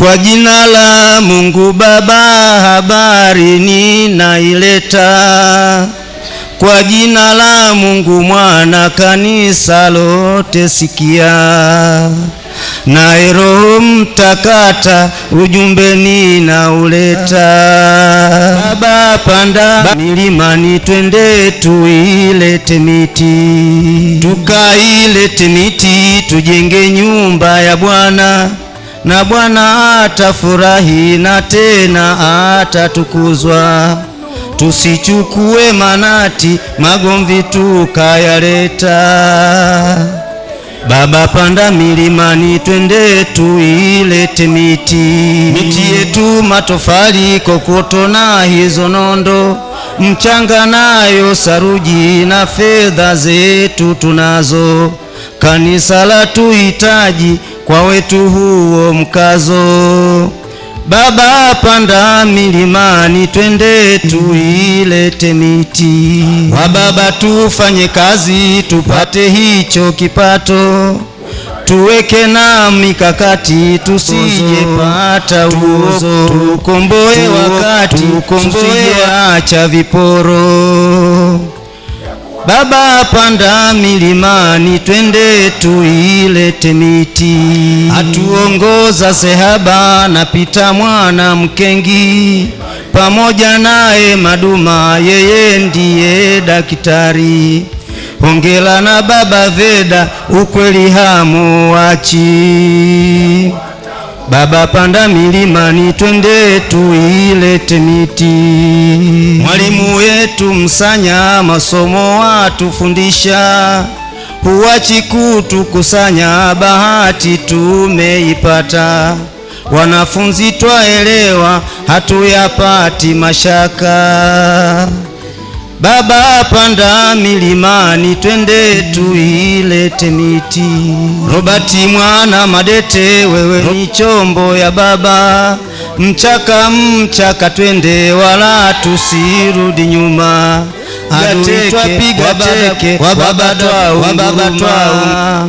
Kwa jina la Mungu Baba habari ninaileta, kwa jina la Mungu Mwana kanisa lote sikia, naye Roho Mtakatifu ujumbe ninauleta. Baba panda milimani twende tuilete miti, tukailete miti tujenge nyumba ya Bwana, na Bwana atafurahi na tena atatukuzwa. Tusichukue manati magomvi tukayaleta. Baba panda milimani twende tuilete miti, miti yetu matofali, kokoto na hizo nondo, mchanga nayo saruji na fedha zetu tunazo. Kanisa la tuhitaji kwa wetu huo mkazo. Baba panda milimani twende tuilete miti, wa baba tufanye kazi tupate hicho kipato, tuweke na mikakati tusije pata uozo, tukomboe wakati tusije acha viporo. Baba panda milimani twende tuilete miti, atuongoza sehaba na Pita mwana Mkengi, pamoja naye Maduma yeye ndiye daktari. Hongela na Baba Veda ukweli hamuachi. Baba panda milimani twende tuilete miti, mwalimu wetu Msanya masomo atufundisha, huachi kutukusanya bahati tumeipata. Wanafunzi twaelewa hatuyapati mashaka. Baba panda milimani twende tuilete miti, Robati mwana Madete wewe ni chombo ya Baba, mchaka mchaka twende wala tusirudi nyuma. Adui twapiga teke wa baba twaunguruma.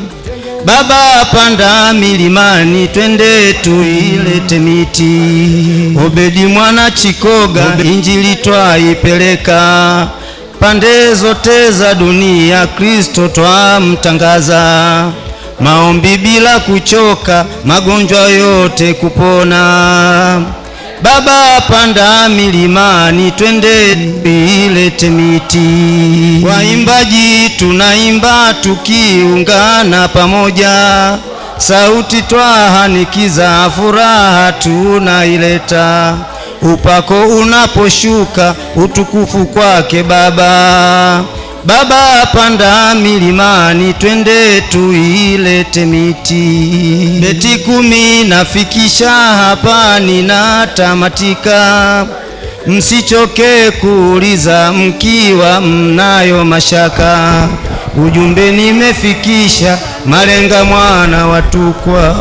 Baba panda milimani twende tuilete miti, Obedi mwana Chikoga injili twaipeleka, pande zote za dunia Kristo twamtangaza. Maombi bila kuchoka magonjwa yote kupona. Baba panda milimani twende tuilete miti, waimbaji tunaimba tukiungana pamoja, sauti twahanikiza furaha tunaileta. Upako unaposhuka utukufu kwake Baba. Baba panda milimani twende tuilete miti, beti 10 nafikisha hapa ninatamatika. Msichoke kuuliza mkiwa mnayo mashaka, ujumbe nimefikisha malenga mwana watukwa.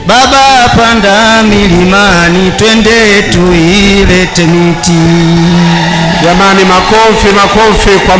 Baba panda milimani twende tuilete miti. Jamani, makofi kwa